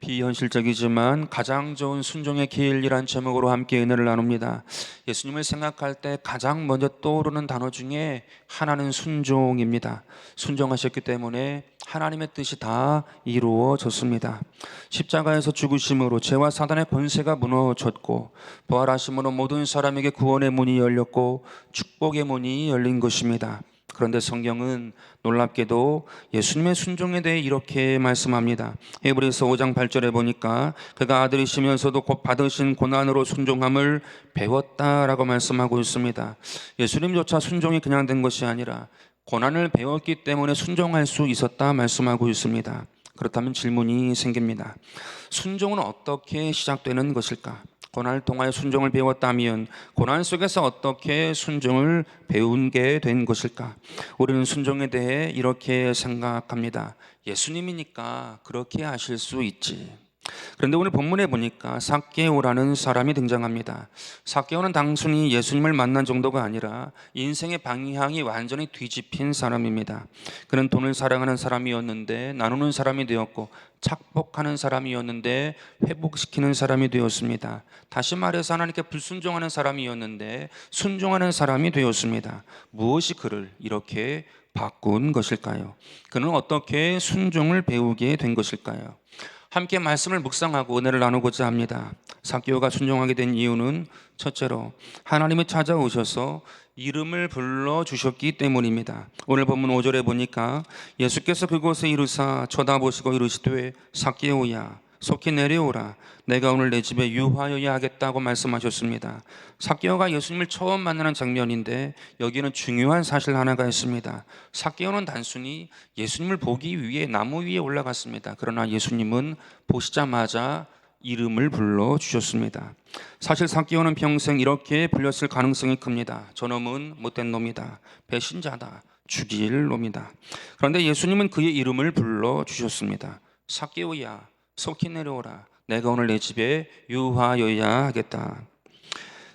비현실적이지만 가장 좋은 순종의 길이란 제목으로 함께 은혜를 나눕니다. 예수님을 생각할 때 가장 먼저 떠오르는 단어 중에 하나는 순종입니다. 순종하셨기 때문에 하나님의 뜻이 다 이루어졌습니다. 십자가에서 죽으심으로 죄와 사단의 권세가 무너졌고 부활하심으로 모든 사람에게 구원의 문이 열렸고 축복의 문이 열린 것입니다. 그런데 성경은 놀랍게도 예수님의 순종에 대해 이렇게 말씀합니다. 히브리서 5장 8절에 보니까 그가 아들이시면서도 곧 받으신 고난으로 순종함을 배웠다라고 말씀하고 있습니다. 예수님조차 순종이 그냥 된 것이 아니라 고난을 배웠기 때문에 순종할 수 있었다 말씀하고 있습니다. 그렇다면 질문이 생깁니다. 순종은 어떻게 시작되는 것일까? 고난을 통하여 순종을 배웠다면 고난 속에서 어떻게 순종을 배우게 된 것일까? 우리는 순종에 대해 이렇게 생각합니다. 예수님이니까 그렇게 하실 수 있지. 그런데 오늘 본문에 보니까 삭개오라는 사람이 등장합니다. 삭개오는 단순히 예수님을 만난 정도가 아니라 인생의 방향이 완전히 뒤집힌 사람입니다. 그는 돈을 사랑하는 사람이었는데 나누는 사람이 되었고, 착복하는 사람이었는데 회복시키는 사람이 되었습니다. 다시 말해서 하나님께 불순종하는 사람이었는데 순종하는 사람이 되었습니다. 무엇이 그를 이렇게 바꾼 것일까요? 그는 어떻게 순종을 배우게 된 것일까요? 함께 말씀을 묵상하고 은혜를 나누고자 합니다. 삭개오가 순종하게 된 이유는 첫째로 하나님이 찾아오셔서 이름을 불러주셨기 때문입니다. 오늘 본문 5절에 보니까 예수께서 그곳에 이르사 쳐다보시고 이르시되 삭개오야 속히 내려오라, 내가 오늘 내 집에 유하여야 하겠다고 말씀하셨습니다. 삭개오가 예수님을 처음 만나는 장면인데 여기는 중요한 사실 하나가 있습니다. 삭개오는 단순히 예수님을 보기 위해 나무 위에 올라갔습니다. 그러나 예수님은 보시자마자 이름을 불러주셨습니다. 사실 삭개오는 평생 이렇게 불렸을 가능성이 큽니다. 저놈은 못된 놈이다, 배신자다, 죽일 놈이다. 그런데 예수님은 그의 이름을 불러주셨습니다. 삭개오야 속히 내려오라, 내가 오늘 내 집에 유하여야 하겠다.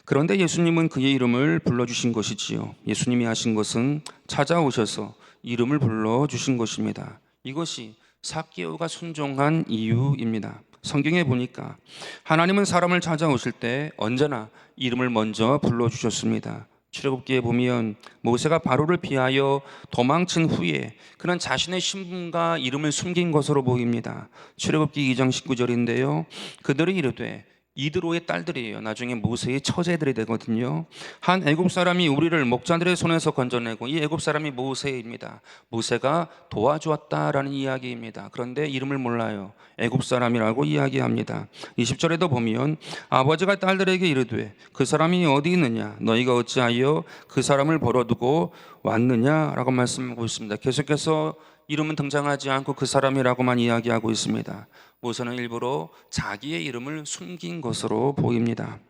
그런데 예수님은 그의 이름을 불러주신 것이지요. 예수님이 하신 것은 찾아오셔서 이름을 불러주신 것입니다. 이것이 삭개오가 순종한 이유입니다. 성경에 보니까 하나님은 사람을 찾아오실 때 언제나 이름을 먼저 불러주셨습니다. 출애굽기에 보면 모세가 바로를 피하여 도망친 후에 그는 자신의 신분과 이름을 숨긴 것으로 보입니다. 출애굽기 2장 19절인데요 그들이 이르되 이드로의 딸들이에요. 나중에 모세의 처제들이 되거든요. 한 애굽 사람이 우리를 목자들의 손에서 건져내고, 이 애굽 사람이 모세입니다. 모세가 도와주었다라는 이야기입니다. 그런데 이름을 몰라요. 애굽 사람이라고 이야기합니다. 20절에도 보면 아버지가 딸들에게 이르되 그 사람이 어디 있느냐, 너희가 어찌하여 그 사람을 벌어두고 왔느냐라고 말씀하고 있습니다. 계속해서 이름은 등장하지 않고 그 사람이라고만 이야기하고 있습니다. 모세는 일부러 자기의 이름을 숨긴 것으로 보입니다.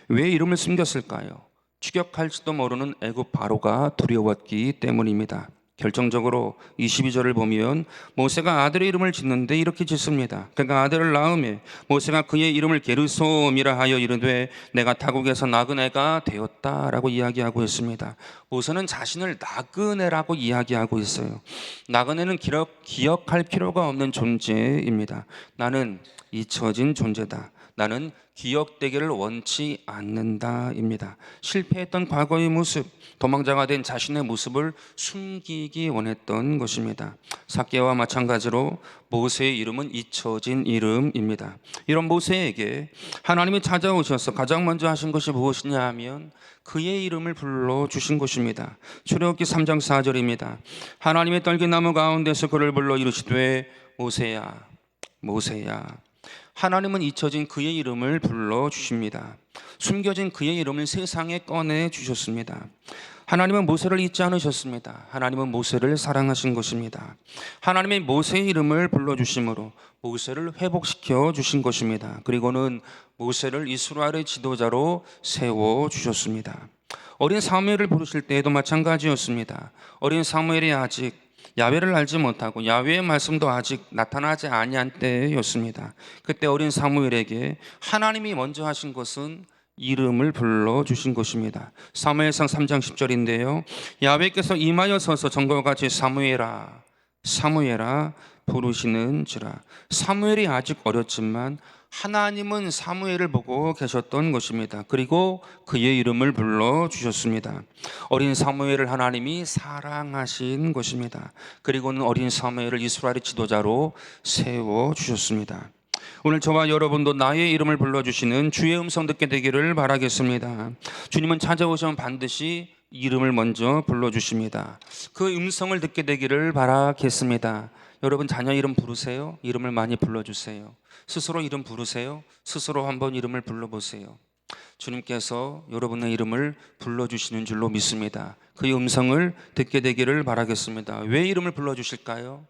왜 이름을 숨겼을까요? 추격할지도 모르는 애굽 바로가 두려웠기 때문입니다. 결정적으로 22절을 보면 모세가 아들의 이름을 짓는데 이렇게 짓습니다. 그가 아들을 낳음에 모세가 그의 이름을 게르솜이라 하여 이르되 내가 타국에서 나그네가 되었다라고 이야기하고 있습니다. 모세는 자신을 나그네라고 이야기하고 있어요. 나그네는 기억할 필요가 없는 존재입니다. 나는 잊혀진 존재다. 나는 기억되기를 원치 않는다입니다. 실패했던 과거의 모습, 도망자가 된 자신의 모습을 숨기기 원했던 것입니다. 삭개와 마찬가지로 모세의 이름은 잊혀진 이름입니다. 이런 모세에게 하나님이 찾아오셔서 가장 먼저 하신 것이 무엇이냐 하면 그의 이름을 불러주신 것입니다. 출애굽기 3장 4절입니다. 하나님의 떨기나무 가운데서 그를 불러 이르시되 모세야 모세야. 하나님은 잊혀진 그의 이름을 불러주십니다. 숨겨진 그의 이름을 세상에 꺼내주셨습니다. 하나님은 모세를 잊지 않으셨습니다. 하나님은 모세를 사랑하신 것입니다. 하나님이 모세의 이름을 불러주심으로 모세를 회복시켜 주신 것입니다. 그리고는 모세를 이스라엘의 지도자로 세워주셨습니다. 어린 사무엘을 부르실 때에도 마찬가지였습니다. 어린 사무엘이 아직 야훼를 알지 못하고 야훼의 말씀도 아직 나타나지 아니한 때였습니다. 그때 어린 사무엘에게 하나님이 먼저 하신 것은 이름을 불러주신 것입니다. 사무엘상 3장 10절인데요 야훼께서 임하여 서서 전과 같이 사무엘아 사무엘아 부르시는지라. 사무엘이 아직 어렸지만 하나님은 사무엘을 보고 계셨던 것입니다. 그리고 그의 이름을 불러주셨습니다. 어린 사무엘을 하나님이 사랑하신 것입니다. 그리고는 어린 사무엘을 이스라엘의 지도자로 세워주셨습니다. 오늘 저와 여러분도 나의 이름을 불러주시는 주의 음성 듣게 되기를 바라겠습니다. 주님은 찾아오시면 반드시 이름을 먼저 불러주십니다. 그 음성을 듣게 되기를 바라겠습니다. 여러분 자녀 이름 부르세요? 이름을 많이 불러주세요. 스스로 이름 부르세요? 스스로 한번 이름을 불러보세요. 주님께서 여러분의 이름을 불러주시는 줄로 믿습니다. 그의 음성을 듣게 되기를 바라겠습니다. 왜 이름을 불러주실까요?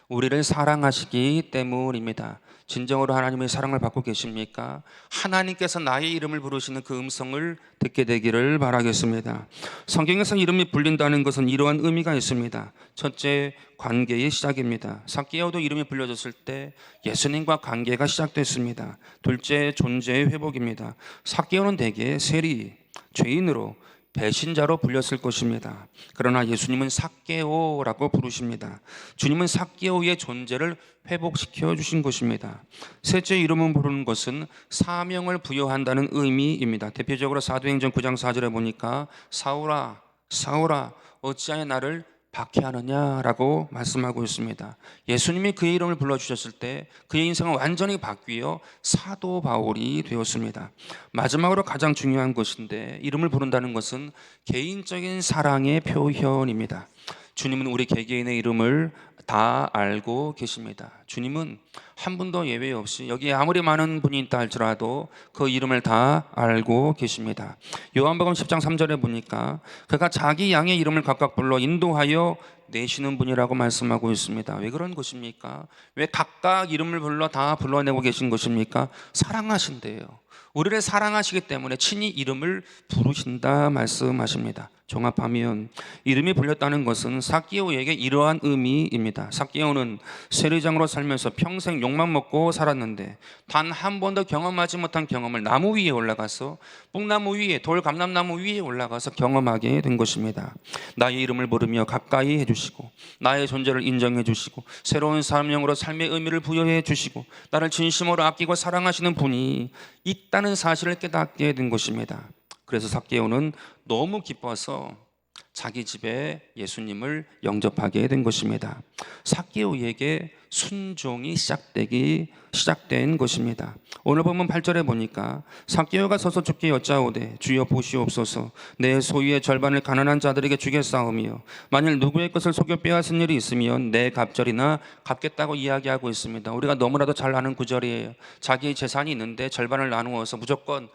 우리를 사랑하시기 때문입니다. 진정으로 하나님의 사랑을 받고 계십니까? 하나님께서 나의 이름을 부르시는 그 음성을 듣게 되기를 바라겠습니다. 성경에서 이름이 불린다는 것은 이러한 의미가 있습니다. 첫째, 관계의 시작입니다. 삭개오도 이름이 불려졌을 때 예수님과 관계가 시작됐습니다. 둘째, 존재의 회복입니다. 삭개오는 대개 세리, 죄인으로 배신자로 불렸을 것입니다. 그러나 예수님은 삭개오라고 부르십니다. 주님은 삭개오의 존재를 회복시켜 주신 것입니다. 셋째, 이름을 부르는 것은 사명을 부여한다는 의미입니다. 대표적으로 사도행전 9장 4절에 보니까 사울아 사울아 어찌하여 나를 박해하느냐라고 말씀하고 있습니다. 예수님이 그의 이름을 불러주셨을 때 그의 인생은 완전히 바뀌어 사도 바울이 되었습니다. 마지막으로 가장 중요한 것인데, 이름을 부른다는 것은 개인적인 사랑의 표현입니다. 주님은 우리 개개인의 이름을 다 알고 계십니다. 주님은 한 분도 예외 없이 여기에 아무리 많은 분이 있다 할지라도 그 이름을 다 알고 계십니다. 요한복음 10장 3절에 보니까 그가 자기 양의 이름을 각각 불러 인도하여 내시는 분이라고 말씀하고 있습니다. 왜 그런 것입니까? 왜 각각 이름을 불러 다 불러내고 계신 것입니까? 사랑하신대요. 우리를 사랑하시기 때문에 친히 이름을 부르신다 말씀하십니다. 종합하면 이름이 불렸다는 것은 삭개오에게 이러한 의미입니다. 삭개오는 세리장으로 살면서 평생 욕만 먹고 살았는데 단 한 번도 경험하지 못한 경험을 나무 위에 올라가서 뽕나무 위에, 돌감람나무 위에 올라가서 경험하게 된 것입니다. 나의 이름을 부르며 가까이 해주시고 나의 존재를 인정해 주시고 새로운 사명으로 삶의 의미를 부여해 주시고 나를 진심으로 아끼고 사랑하시는 분이 있다는 사실을 깨닫게 된 것입니다. 그래서 삭개오는 너무 기뻐서 자기 집에 예수님을 영접하게 된 것입니다. 삭개오에게 순종이 시작된 것입니다. 오늘 보면 8절에 보니까 삭개오가 서서 주께 여짜오되 주여 보시옵소서, 내 소유의 절반을 가난한 자들에게 주겠사오며 만일 누구의 것을 속여 빼앗은 일이 있으면 내 갑절이나 갚겠다고 이야기하고 있습니다. 우리가 너무나도 잘 아는 구절이에요. 자기 재산이 있는데 절반을 나누어서 무조건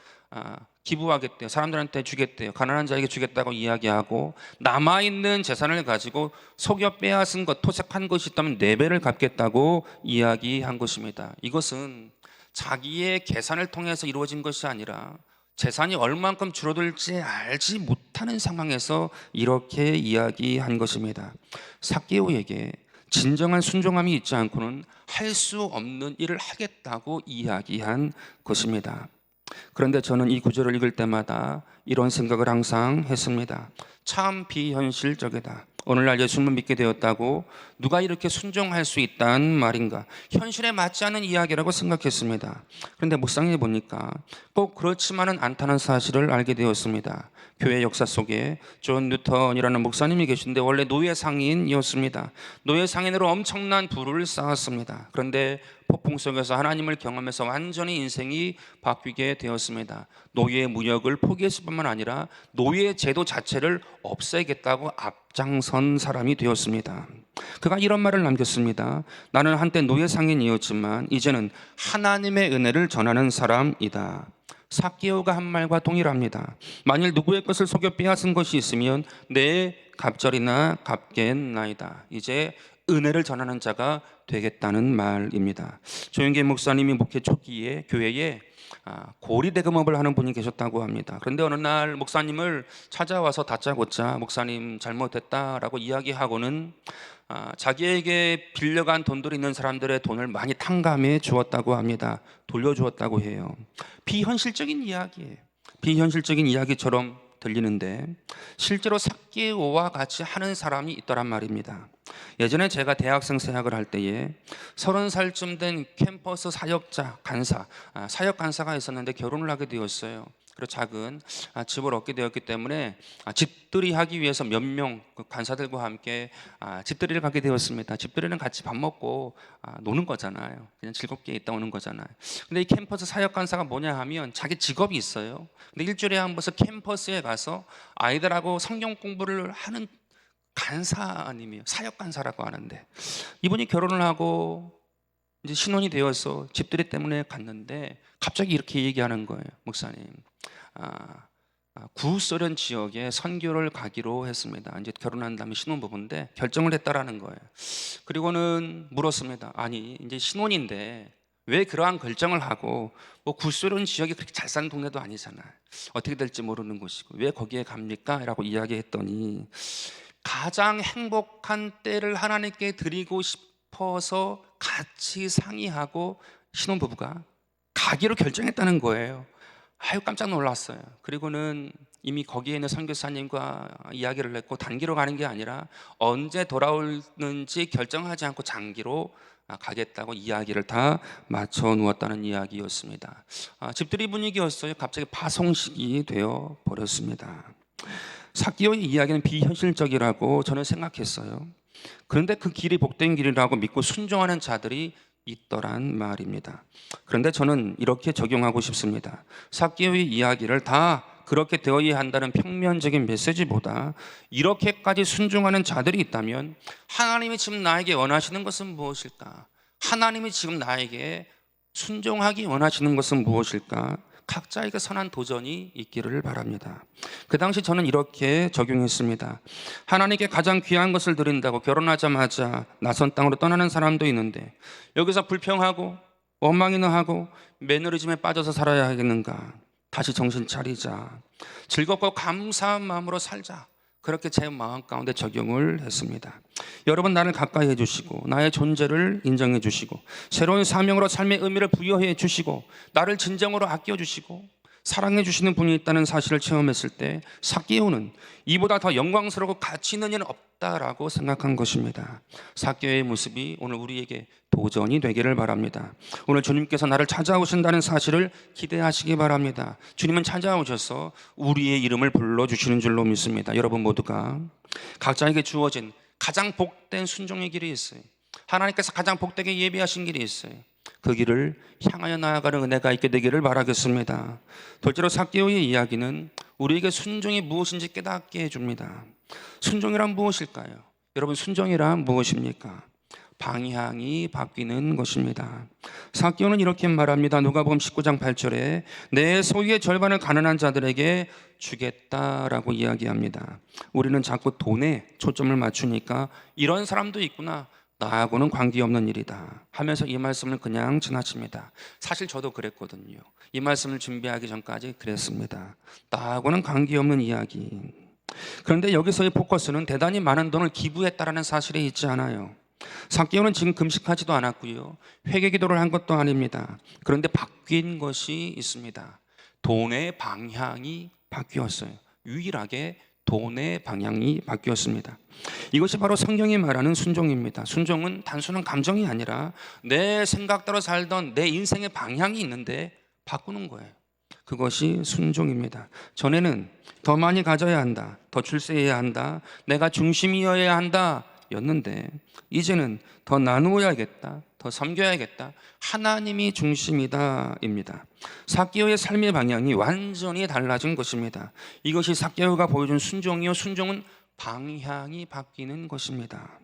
기부하겠대요. 사람들한테 주겠대요. 가난한 자에게 주겠다고 이야기하고 남아있는 재산을 가지고 속여 빼앗은 것, 토색한 것이 있다면 4배를 갚겠다고 이야기한 것입니다. 이것은 자기의 계산을 통해서 이루어진 것이 아니라 재산이 얼만큼 줄어들지 알지 못하는 상황에서 이렇게 이야기한 것입니다. 삭개오에게 진정한 순종함이 있지 않고는 할 수 없는 일을 하겠다고 이야기한 것입니다. 그런데 저는 이 구절을 읽을 때마다 이런 생각을 항상 했습니다. 참 비현실적이다. 오늘날 예수님을 믿게 되었다고 누가 이렇게 순종할 수 있단 말인가? 현실에 맞지 않는 이야기라고 생각했습니다. 그런데 묵상해 보니까 꼭 그렇지만은 않다는 사실을 알게 되었습니다. 교회 역사 속에 존 뉴턴이라는 목사님이 계신데 원래 노예 상인이었습니다. 노예 상인으로 엄청난 부를 쌓았습니다. 그런데 폭풍 속에서 하나님을 경험해서 완전히 인생이 바뀌게 되었습니다. 노예 무역을 포기했을 뿐만 아니라 노예 제도 자체를 없애겠다고 앞장선 사람이 되었습니다. 그가 이런 말을 남겼습니다. 나는 한때 노예 상인이었지만 이제는 하나님의 은혜를 전하는 사람이다. 삭개오가 한 말과 동일합니다. 만일 누구의 것을 속여 빼앗은 것이 있으면 내 갑절이나 갚겠나이다. 이제 은혜를 전하는 자가 되겠다는 말입니다. 조영계 목사님이 목회 초기에 교회에 고리 대금업을 하는 분이 계셨다고 합니다. 그런데 어느 날 목사님을 찾아와서 다짜고짜 목사님 잘못했다라고 이야기하고는 자기에게 빌려간 돈들이 있는 사람들의 돈을 많이 탕감해 주었다고 합니다. 돌려주었다고 해요. 비현실적인 이야기예요. 비현실적인 이야기처럼 들리는데 실제로 삭개오와 같이 하는 사람이 있더란 말입니다. 예전에 제가 대학생 생활을 할 때에 30살쯤 된 캠퍼스 사역자 간사, 사역 간사가 있었는데 결혼을 하게 되었어요. 그리고 작은 집을 얻게 되었기 때문에 집들이 하기 위해서 몇 명 간사들과 함께 집들이를 가게 되었습니다. 집들이는 같이 밥 먹고 노는 거잖아요. 그냥 즐겁게 있다 오는 거잖아요. 근데 이 캠퍼스 사역 간사가 뭐냐 하면 자기 직업이 있어요. 근데 일주일에 한 번씩 캠퍼스에 가서 아이들하고 성경 공부를 하는 간사님이에요. 사역 간사라고 하는데 이분이 결혼을 하고 이제 신혼이 되어서 집들이 때문에 갔는데 갑자기 이렇게 얘기하는 거예요. 목사님, 구소련 지역에 선교를 가기로 했습니다. 이제 결혼한 다음에 신혼부부인데 결정을 했다라는 거예요. 그리고는 물었습니다. 아니 이제 신혼인데 왜 그러한 결정을 하고 뭐 구소련 지역이 그렇게 잘 사는 동네도 아니잖아요. 어떻게 될지 모르는 곳이고 왜 거기에 갑니까? 라고 이야기했더니 가장 행복한 때를 하나님께 드리고 싶어서 같이 상의하고 신혼부부가 가기로 결정했다는 거예요. 아유 깜짝 놀랐어요. 그리고는 이미 거기에 있는 선교사님과 이야기를 했고 단기로 가는 게 아니라 언제 돌아오는지 결정하지 않고 장기로 가겠다고 이야기를 다 맞춰 놓았다는 이야기였습니다. 집들이 분위기였어요. 갑자기 파송식이 되어 버렸습니다. 삭개오의 이야기는 비현실적이라고 저는 생각했어요. 그런데 그 길이 복된 길이라고 믿고 순종하는 자들이 있더란 말입니다. 그런데 저는 이렇게 적용하고 싶습니다. 삭개오의 이야기를 다 그렇게 되어야 한다는 평면적인 메시지보다 이렇게까지 순종하는 자들이 있다면 하나님이 지금 나에게 원하시는 것은 무엇일까? 하나님이 지금 나에게 순종하기 원하시는 것은 무엇일까? 각자에게 선한 도전이 있기를 바랍니다. 그 당시 저는 이렇게 적용했습니다. 하나님께 가장 귀한 것을 드린다고 결혼하자마자 낯선 땅으로 떠나는 사람도 있는데 여기서 불평하고 원망이나 하고 매너리즘에 빠져서 살아야 하겠는가? 다시 정신 차리자. 즐겁고 감사한 마음으로 살자. 그렇게 제 마음 가운데 적용을 했습니다. 여러분 나를 가까이 해주시고 나의 존재를 인정해 주시고 새로운 사명으로 삶의 의미를 부여해 주시고 나를 진정으로 아껴주시고 사랑해 주시는 분이 있다는 사실을 체험했을 때 삭개오는 이보다 더 영광스럽고 가치 있는 일은 없다라고 생각한 것입니다. 삭개오의 모습이 오늘 우리에게 도전이 되기를 바랍니다. 오늘 주님께서 나를 찾아오신다는 사실을 기대하시기 바랍니다. 주님은 찾아오셔서 우리의 이름을 불러주시는 줄로 믿습니다. 여러분 모두가 각자에게 주어진 가장 복된 순종의 길이 있어요. 하나님께서 가장 복되게 예비하신 길이 있어요. 그 길을 향하여 나아가는 은혜가 있게 되기를 바라겠습니다. 둘째로 삭개오의 이야기는 우리에게 순종이 무엇인지 깨닫게 해줍니다. 순종이란 무엇일까요? 여러분 순종이란 무엇입니까? 방향이 바뀌는 것입니다. 삭개오는 이렇게 말합니다. 누가복음 19장 8절에 내 소유의 절반을 가난한 자들에게 주겠다라고 이야기합니다. 우리는 자꾸 돈에 초점을 맞추니까 이런 사람도 있구나, 나하고는 관계없는 일이다 하면서 이 말씀을 그냥 지나칩니다. 사실 저도 그랬거든요. 이 말씀을 준비하기 전까지 그랬습니다. 나하고는 관계없는 이야기. 그런데 여기서의 포커스는 대단히 많은 돈을 기부했다라는 사실에 있지 않아요. 삭개오는 지금 금식하지도 않았고요, 회개 기도를 한 것도 아닙니다. 그런데 바뀐 것이 있습니다. 돈의 방향이 바뀌었어요. 유일하게 돈의 방향이 바뀌었습니다. 이것이 바로 성경이 말하는 순종입니다. 순종은 단순한 감정이 아니라 내 생각대로 살던 내 인생의 방향이 있는데 바꾸는 거예요. 그것이 순종입니다. 전에는 더 많이 가져야 한다, 더 출세해야 한다, 내가 중심이어야 한다 였는데 이제는 더 나누어야겠다, 더 섬겨야겠다, 하나님이 중심이다 입니다. 삭개오의 삶의 방향이 완전히 달라진 것입니다. 이것이 삭개오가 보여준 순종이요, 순종은 방향이 바뀌는 것입니다.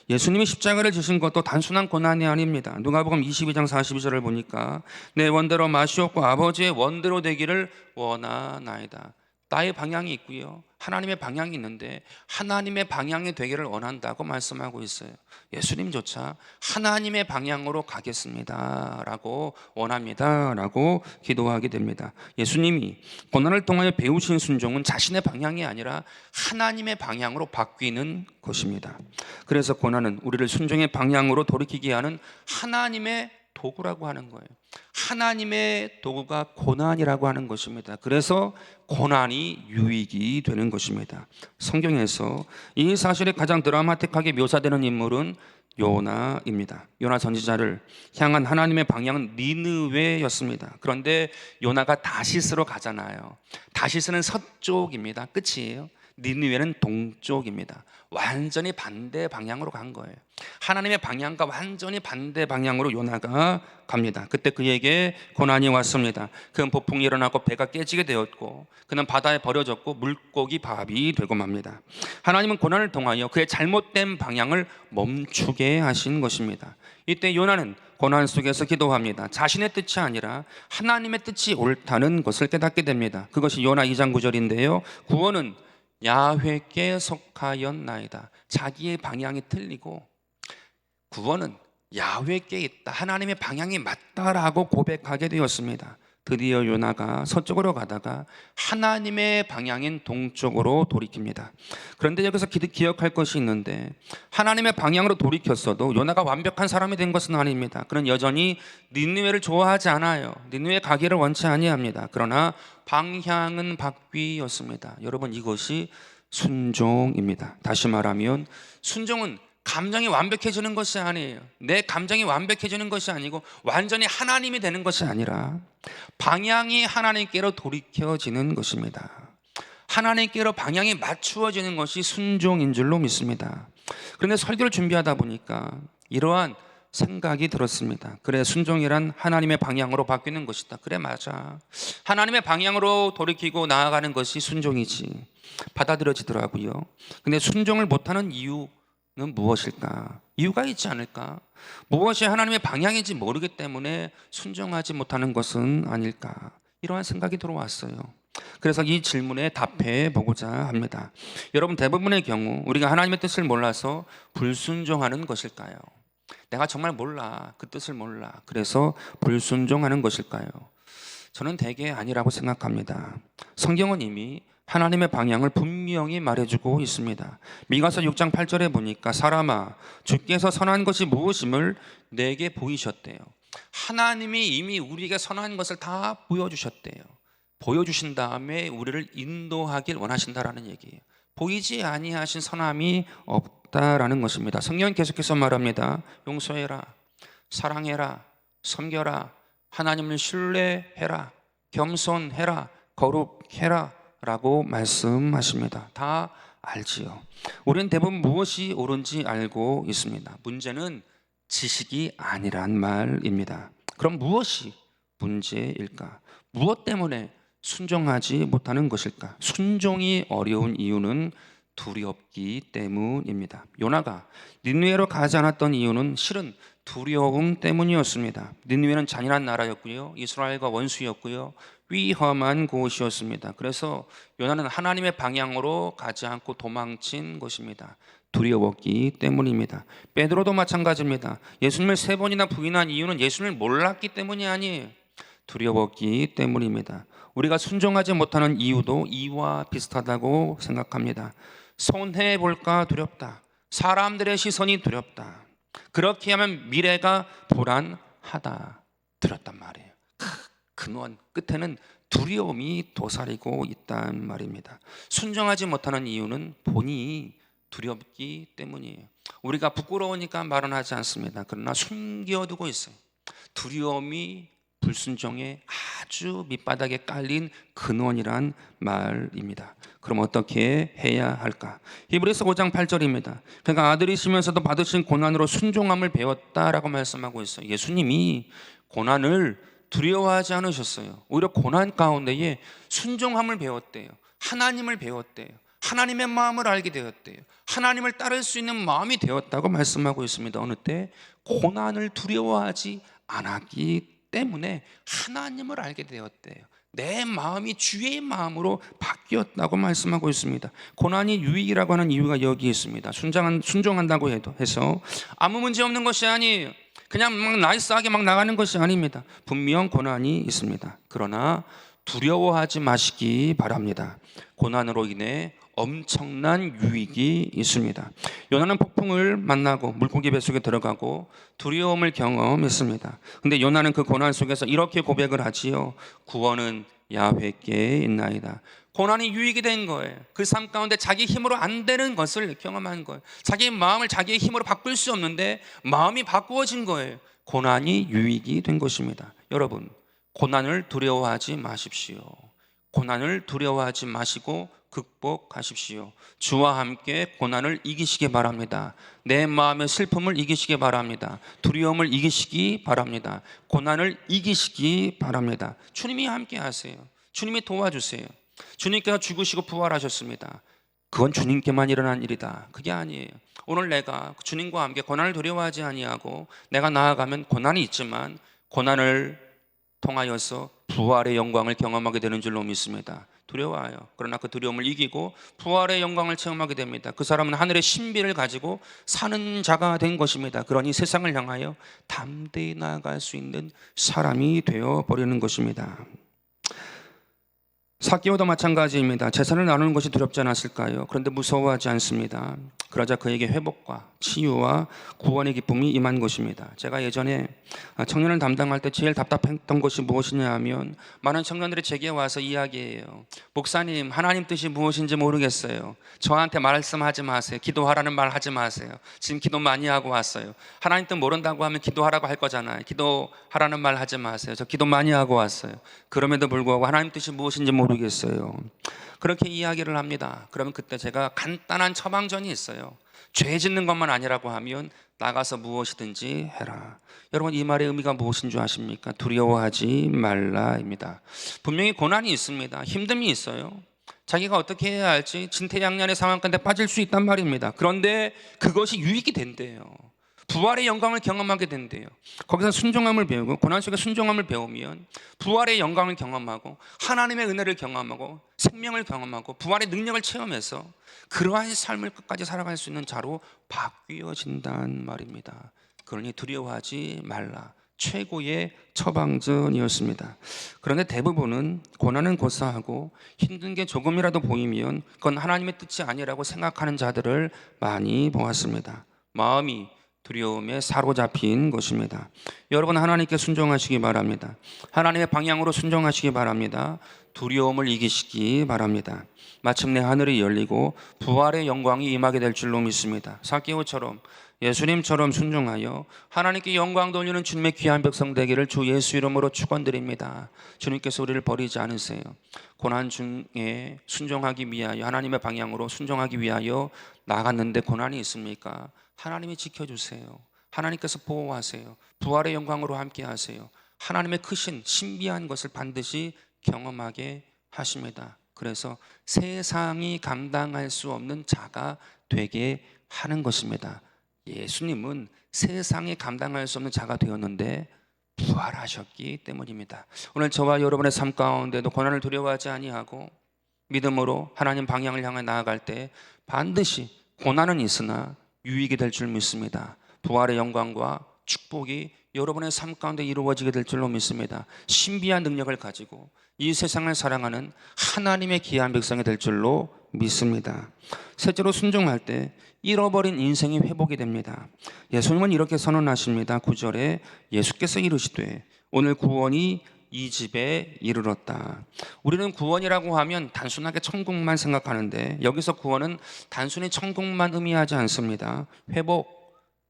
예수님이 십자가를 지신 것도 단순한 고난이 아닙니다. 누가복음 22장 42절을 보니까 내 원대로 마시옵고 아버지의 원대로 되기를 원하나이다. 나의 방향이 있고요, 하나님의 방향이 있는데 하나님의 방향이 되기를 원한다고 말씀하고 있어요. 예수님조차 하나님의 방향으로 가겠습니다 라고 원합니다 라고 기도하게 됩니다. 예수님이 고난을 통하여 배우신 순종은 자신의 방향이 아니라 하나님의 방향으로 바뀌는 것입니다. 그래서 고난은 우리를 순종의 방향으로 돌이키게 하는 하나님의 도구라고 하는 거예요. 하나님의 도구가 고난이라고 하는 것입니다. 그래서 고난이 유익이 되는 것입니다. 성경에서 이 사실이 가장 드라마틱하게 묘사되는 인물은 요나입니다. 요나 선지자를 향한 하나님의 방향은 니느웨였습니다. 그런데 요나가 다시스로 가잖아요. 다시스는 서쪽입니다. 끝이에요. 니느웨는 동쪽입니다. 완전히 반대 방향으로 간 거예요. 하나님의 방향과 완전히 반대 방향으로 요나가 갑니다. 그때 그에게 고난이 왔습니다. 그는 폭풍이 일어나고 배가 깨지게 되었고 그는 바다에 버려졌고 물고기 밥이 되고 맙니다. 하나님은 고난을 통하여 그의 잘못된 방향을 멈추게 하신 것입니다. 이때 요나는 고난 속에서 기도합니다. 자신의 뜻이 아니라 하나님의 뜻이 옳다는 것을 깨닫게 됩니다. 그것이 요나 2장 9절인데요 구원은 야훼께 속하였나이다. 자기의 방향이 틀리고 구원은 야훼께 있다, 하나님의 방향이 맞다라고 고백하게 되었습니다. 드디어 요나가 서쪽으로 가다가 하나님의 방향인 동쪽으로 돌이킵니다. 그런데 여기서 기억할 것이 있는데 하나님의 방향으로 돌이켰어도 요나가 완벽한 사람이 된 것은 아닙니다. 그는 여전히 니느웨를 좋아하지 않아요. 니느웨 가기를 원치 아니합니다. 그러나 방향은 바뀌었습니다. 여러분, 이것이 순종입니다. 다시 말하면 순종은 감정이 완벽해지는 것이 아니에요. 내 감정이 완벽해지는 것이 아니고 완전히 하나님이 되는 것이 아니라 방향이 하나님께로 돌이켜지는 것입니다. 하나님께로 방향이 맞추어지는 것이 순종인 줄로 믿습니다. 그런데 설교를 준비하다 보니까 이러한 생각이 들었습니다. 그래, 순종이란 하나님의 방향으로 바뀌는 것이다. 그래, 맞아. 하나님의 방향으로 돌이키고 나아가는 것이 순종이지. 받아들여지더라고요. 근데 순종을 못하는 이유는 무엇일까? 이유가 있지 않을까? 무엇이 하나님의 방향인지 모르기 때문에 순종하지 못하는 것은 아닐까? 이러한 생각이 들어왔어요. 그래서 이 질문에 답해 보고자 합니다. 여러분, 대부분의 경우 우리가 하나님의 뜻을 몰라서 불순종하는 것일까요? 내가 정말 몰라, 그 뜻을 몰라, 그래서 불순종하는 것일까요? 저는 대개 아니라고 생각합니다. 성경은 이미 하나님의 방향을 분명히 말해주고 있습니다. 미가서 6장 8절에 보니까 사람아, 주께서 선한 것이 무엇임을 내게 보이셨대요. 하나님이 이미 우리에게 선한 것을 다 보여주셨대요. 보여주신 다음에 우리를 인도하길 원하신다라는 얘기예요. 보이지 아니하신 선함이 없다라는 것입니다. 성경은 계속해서 말합니다. 용서해라, 사랑해라, 섬겨라, 하나님을 신뢰해라, 겸손해라, 거룩해라 라고 말씀하십니다. 다 알지요. 우리는 대부분 무엇이 옳은지 알고 있습니다. 문제는 지식이 아니란 말입니다. 그럼 무엇이 문제일까? 무엇 때문에 순종하지 못하는 것일까? 순종이 어려운 이유는 두렵기 때문입니다. 요나가 니느웨로 가지 않았던 이유는 실은 두려움 때문이었습니다. 니느웨는 잔인한 나라였고요, 이스라엘과 원수였고요, 위험한 곳이었습니다. 그래서 요나는 하나님의 방향으로 가지 않고 도망친 것입니다. 두려웠기 때문입니다. 베드로도 마찬가지입니다. 예수님을 3번이나 부인한 이유는 예수님을 몰랐기 때문이 아니에요. 두려웠기 때문입니다. 우리가 순종하지 못하는 이유도 이와 비슷하다고 생각합니다. 손해볼까 두렵다. 사람들의 시선이 두렵다. 그렇게 하면 미래가 불안하다. 들었단 말이에요. 근원 끝에는 두려움이 도사리고 있단 말입니다. 순종하지 못하는 이유는 본인이 두렵기 때문이에요. 우리가 부끄러우니까 말은 하지 않습니다. 그러나 숨겨두고 있어요. 두려움이 불순종의 아주 밑바닥에 깔린 근원이란 말입니다. 그럼 어떻게 해야 할까? 히브리서 5장 8절입니다. 그러니까 아들이시면서도 받으신 고난으로 순종함을 배웠다라고 말씀하고 있어요. 예수님이 고난을 두려워하지 않으셨어요. 오히려 고난 가운데에 순종함을 배웠대요. 하나님을 배웠대요. 하나님의 마음을 알게 되었대요. 하나님을 따를 수 있는 마음이 되었다고 말씀하고 있습니다. 어느 때? 고난을 두려워하지 않았기 때문에 하나님을 알게 되었대요. 내 마음이 주의 마음으로 바뀌었다고 말씀하고 있습니다. 고난이 유익이라고 하는 이유가 여기 있습니다. 순종한다고 해서 아무 문제 없는 것이 아니에요. 그냥 막 나이스하게 막 나가는 것이 아닙니다. 분명 고난이 있습니다. 그러나 두려워하지 마시기 바랍니다. 고난으로 인해 엄청난 유익이 있습니다. 요나는 폭풍을 만나고 물고기 뱃속에 들어가고 두려움을 경험했습니다. 근데 요나는 그 고난 속에서 이렇게 고백을 하지요. 구원은 야훼께 있나이다. 고난이 유익이 된 거예요. 그 삶 가운데 자기 힘으로 안 되는 것을 경험한 거예요. 자기 마음을 자기의 힘으로 바꿀 수 없는데 마음이 바꾸어진 거예요. 고난이 유익이 된 것입니다. 여러분, 고난을 두려워하지 마십시오. 고난을 두려워하지 마시고 극복하십시오. 주와 함께 고난을 이기시기 바랍니다. 내 마음의 슬픔을 이기시기 바랍니다. 두려움을 이기시기 바랍니다. 고난을 이기시기 바랍니다. 주님이 함께 하세요. 주님이 도와주세요. 주님께서 죽으시고 부활하셨습니다. 그건 주님께만 일어난 일이다. 그게 아니에요. 오늘 내가 주님과 함께 고난을 두려워하지 아니하고 내가 나아가면 고난이 있지만 고난을 통하여서 부활의 영광을 경험하게 되는 줄로 믿습니다. 두려워요. 그러나 그 두려움을 이기고 부활의 영광을 체험하게 됩니다. 그 사람은 하늘의 신비를 가지고 사는 자가 된 것입니다. 그러니 세상을 향하여 담대히 나아갈 수 있는 사람이 되어버리는 것입니다. 삭개오도 마찬가지입니다. 재산을 나누는 것이 두렵지 않았을까요? 그런데 무서워하지 않습니다. 그러자 그에게 회복과 치유와 구원의 기쁨이 임한 것입니다. 제가 예전에 청년을 담당할 때 제일 답답했던 것이 무엇이냐 하면 많은 청년들이 제게 와서 이야기해요. 목사님, 하나님 뜻이 무엇인지 모르겠어요. 저한테 말씀하지 마세요. 기도하라는 말 하지 마세요. 지금 기도 많이 하고 왔어요. 하나님 뜻 모른다고 하면 기도하라고 할 거잖아요. 기도하라는 말 하지 마세요. 저 기도 많이 하고 왔어요. 그럼에도 불구하고 하나님 뜻이 무엇인지 모르겠어요. 그렇게 이야기를 합니다. 그러면 그때 제가 간단한 처방전이 있어요. 죄 짓는 것만 아니라고 하면 나가서 무엇이든지 해라. 여러분, 이 말의 의미가 무엇인 줄 아십니까? 두려워하지 말라입니다. 분명히 고난이 있습니다. 힘듦이 있어요. 자기가 어떻게 해야 할지 진퇴양난의 상황 가운데 빠질 수 있단 말입니다. 그런데 그것이 유익이 된대요. 부활의 영광을 경험하게 된대요. 거기서 순종함을 배우고 고난 속에 순종함을 배우면 부활의 영광을 경험하고 하나님의 은혜를 경험하고 생명을 경험하고 부활의 능력을 체험해서 그러한 삶을 끝까지 살아갈 수 있는 자로 바뀌어진단 말입니다. 그러니 두려워하지 말라. 최고의 처방전이었습니다. 그런데 대부분은 고난은 고사하고 힘든 게 조금이라도 보이면 그건 하나님의 뜻이 아니라고 생각하는 자들을 많이 보았습니다. 마음이 두려움에 사로잡힌 것입니다. 여러분, 하나님께 순종하시기 바랍니다. 하나님의 방향으로 순종하시기 바랍니다. 두려움을 이기시기 바랍니다. 마침내 하늘이 열리고 부활의 영광이 임하게 될 줄로 믿습니다. 삭개오처럼 예수님처럼 순종하여 하나님께 영광 돌리는 주님의 귀한 백성 되기를 주 예수 이름으로 축원드립니다. 주님께서 우리를 버리지 않으세요. 고난 중에 순종하기 위하여 하나님의 방향으로 순종하기 위하여 나갔는데 고난이 있습니까? 하나님이 지켜주세요. 하나님께서 보호하세요. 부활의 영광으로 함께 하세요. 하나님의 크신 신비한 것을 반드시 경험하게 하십니다. 그래서 세상이 감당할 수 없는 자가 되게 하는 것입니다. 예수님은 세상이 감당할 수 없는 자가 되었는데 부활하셨기 때문입니다. 오늘 저와 여러분의 삶 가운데도 고난을 두려워하지 아니하고 믿음으로 하나님 방향을 향해 나아갈 때 반드시 고난은 있으나 유익이 될 줄 믿습니다. 부활의 영광과 축복이 여러분의 삶 가운데 이루어지게 될 줄로 믿습니다. 신비한 능력을 가지고 이 세상을 사랑하는 하나님의 귀한 백성이 될 줄로 믿습니다. 셋째로, 순종할 때 잃어버린 인생이 회복이 됩니다. 예수님은 이렇게 선언하십니다. 9절에 예수께서 이르시되 오늘 구원이 이 집에 이르렀다. 우리는 구원이라고 하면 단순하게 천국만 생각하는데 여기서 구원은 단순히 천국만 의미하지 않습니다. 회복,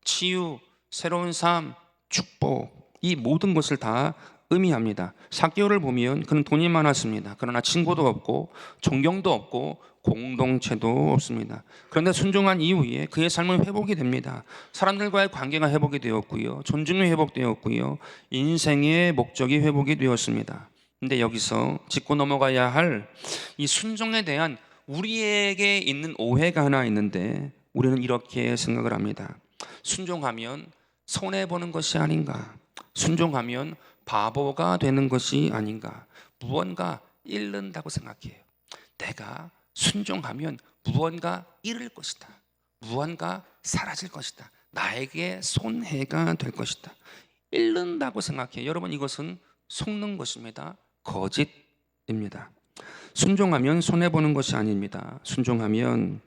치유, 새로운 삶, 축복, 이 모든 것을 다 의미합니다. 삭개오를 보면 그는 돈이 많았습니다. 그러나 친구도 없고 존경도 없고 공동체도 없습니다. 그런데 순종한 이후에 그의 삶은 회복이 됩니다. 사람들과의 관계가 회복이 되었고요, 존중이 회복되었고요, 인생의 목적이 회복이 되었습니다. 근데 여기서 짚고 넘어가야 할 이 순종에 대한 우리에게 있는 오해가 하나 있는데 우리는 이렇게 생각을 합니다. 순종하면 손해보는 것이 아닌가, 순종하면 바보가 되는 것이 아닌가, 무언가 잃는다고 생각해요. 내가 순종하면 무언가 잃을 것이다, 무언가 사라질 것이다, 나에게 손해가 될 것이다, 잃는다고 생각해요. 여러분, 이것은 속는 것입니다. 거짓 입니다. 순종하면 손해보는 것이 아닙니다. 순종하면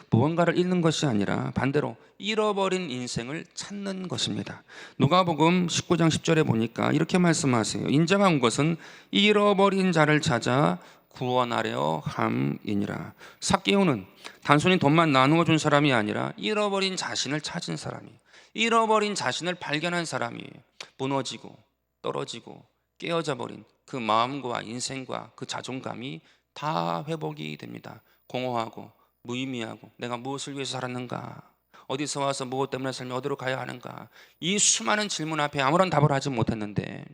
무언가를 잃는 것이 아니라 반대로 잃어버린 인생을 찾는 것입니다. 누가복음 19장 10절에 보니까 이렇게 말씀하세요. 인자가 온 것은 잃어버린 자를 찾아 구원하려 함이니라. 삭개오는 단순히 돈만 나누어 준 사람이 아니라 잃어버린 자신을 찾은 사람이에요. 잃어버린 자신을 발견한 사람이에요. 무너지고 떨어지고 깨어져 버린 그 마음과 인생과 그 자존감이 다 회복이 됩니다. 공허하고 무의미하고 내가 무엇을 위해서 살았는가, 어디서 와서 무엇 때문에 살며 어디로 가야 하는가, 이 수많은 질문 앞에 아무런 답을 하지 못했는데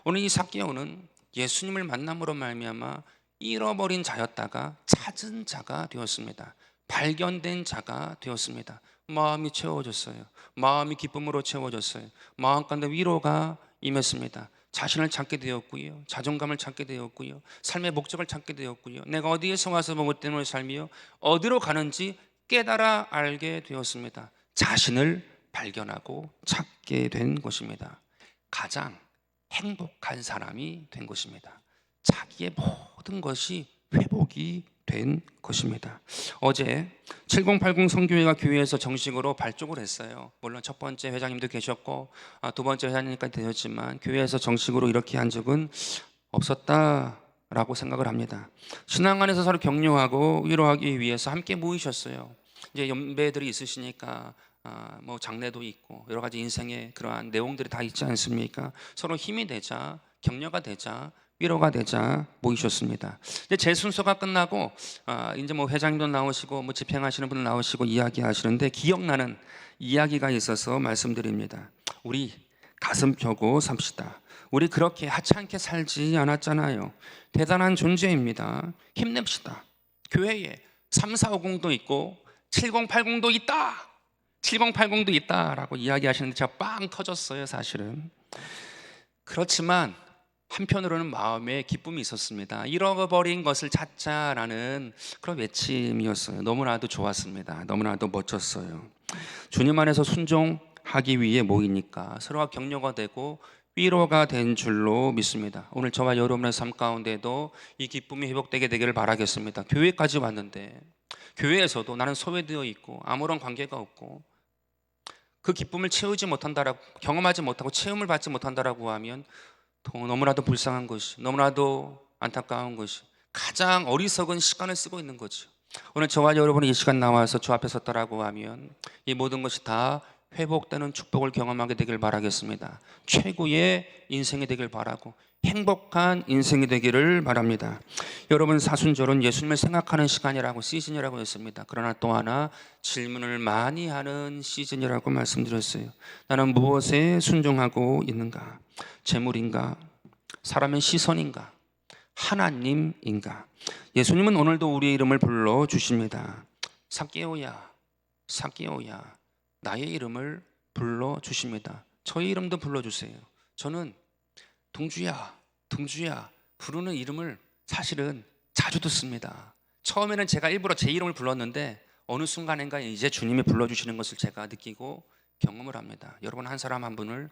오늘 이 삭개오는 예수님을 만남으로 말미암아 잃어버린 자였다가 찾은 자가 되었습니다. 발견된 자가 되었습니다. 마음이 채워졌어요. 마음이 기쁨으로 채워졌어요. 마음 가운데 위로가 임했습니다. 자신을 찾게 되었고요, 자존감을 찾게 되었고요, 삶의 목적을 찾게 되었고요, 내가 어디에서 와서 무엇 때문에 살며 어디로 가는지 깨달아 알게 되었습니다. 자신을 발견하고 찾게 된 것입니다. 가장 행복한 사람이 된 것입니다. 자기의 모든 것이 회복이 된 것입니다. 어제 7080 성교회가 교회에서 정식으로 발족을 했어요. 물론 첫 번째 회장님도 계셨고 두 번째 회장님까지 되셨지만 교회에서 정식으로 이렇게 한 적은 없었다라고 생각을 합니다. 신앙 안에서 서로 격려하고 위로하기 위해서 함께 모이셨어요. 이제 연배들이 있으시니까 뭐 장래도 있고 여러 가지 인생의 그러한 내용들이 다 있지 않습니까? 서로 힘이 되자, 격려가 되자, 위로가 되자 모이셨습니다. 이제 제 순서가 끝나고 이제 뭐 회장님도 나오시고 뭐 집행하시는 분 나오시고 이야기하시는데 기억나는 이야기가 있어서 말씀드립니다. 우리 가슴 펴고 삽시다. 우리 그렇게 하찮게 살지 않았잖아요. 대단한 존재입니다. 힘냅시다. 교회에 3450도 있고 7080도 있다. 7080도 있다라고 이야기하시는데 제가 빵 터졌어요, 사실은. 그렇지만 한편으로는 마음에 기쁨이 있었습니다. 잃어버린 것을 찾자라는 그런 외침이었어요. 너무나도 좋았습니다. 너무나도 멋졌어요. 주님 안에서 순종하기 위해 모이니까 서로가 격려가 되고 위로가 된 줄로 믿습니다. 오늘 저와 여러분의 삶 가운데도 이 기쁨이 회복되게 되기를 바라겠습니다. 교회까지 왔는데 교회에서도 나는 소외되어 있고 아무런 관계가 없고 그 기쁨을 채우지 못한다라고, 경험하지 못하고 체험을 받지 못한다라고 하면 너무나도 불쌍한 것이, 너무나도 안타까운 것이, 가장 어리석은 시간을 쓰고 있는 거죠. 오늘 저와 여러분이 이 시간 나와서 주 앞에 섰다라고 하면 이 모든 것이 다 회복되는 축복을 경험하게 되길 바라겠습니다. 최고의 인생이 되길 바라고 행복한 인생이 되기를 바랍니다. 여러분, 사순절은 예수님을 생각하는 시간이라고, 시즌이라고 했습니다. 그러나 또 하나 질문을 많이 하는 시즌이라고 말씀드렸어요. 나는 무엇에 순종하고 있는가? 재물인가? 사람의 시선인가? 하나님인가? 예수님은 오늘도 우리의 이름을 불러주십니다. 삭개오야, 삭개오야, 나의 이름을 불러주십니다. 저의 이름도 불러주세요. 저는 동주야, 동주야 부르는 이름을 사실은 자주 듣습니다. 처음에는 제가 일부러 제 이름을 불렀는데 어느 순간인가 이제 주님이 불러주시는 것을 제가 느끼고 경험을 합니다. 여러분, 한 사람 한 분을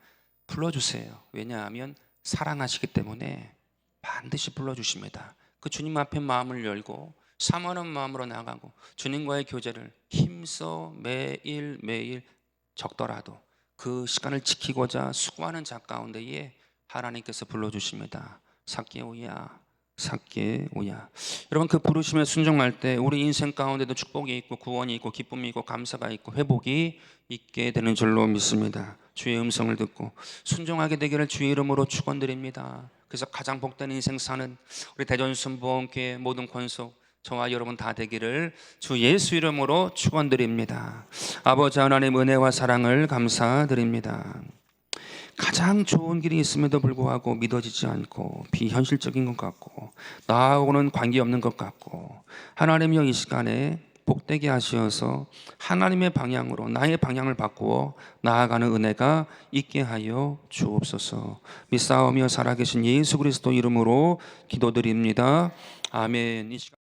불러주세요. 왜냐하면 사랑하시기 때문에 반드시 불러주십니다. 그 주님 앞에 마음을 열고 사모하는 마음으로 나가고 주님과의 교제를 힘써 매일매일 적더라도 그 시간을 지키고자 수고하는 자 가운데에 하나님께서 불러주십니다. 삭개오야, 삭개오야. 여러분, 그 부르심에 순종할 때 우리 인생 가운데도 축복이 있고 구원이 있고 기쁨이 있고 감사가 있고 회복이 있게 되는 줄로 믿습니다. 주의 음성을 듣고 순종하게 되기를 주의 이름으로 축원드립니다. 그래서 가장 복된 인생 사는 우리 대전순복음교회 모든 권속 저와 여러분 다 되기를 주 예수 이름으로 축원드립니다. 아버지 하나님 은혜와 사랑을 감사드립니다. 가장 좋은 길이 있음에도 불구하고 믿어지지 않고 비현실적인 것 같고 나하고는 관계없는 것 같고 하나님이여 이 시간에 복되게 하시어서 하나님의 방향으로 나의 방향을 바꾸어 나아가는 은혜가 있게 하여 주옵소서. 믿사오며 살아계신 예수 그리스도 이름으로 기도드립니다. 아멘. 이 시간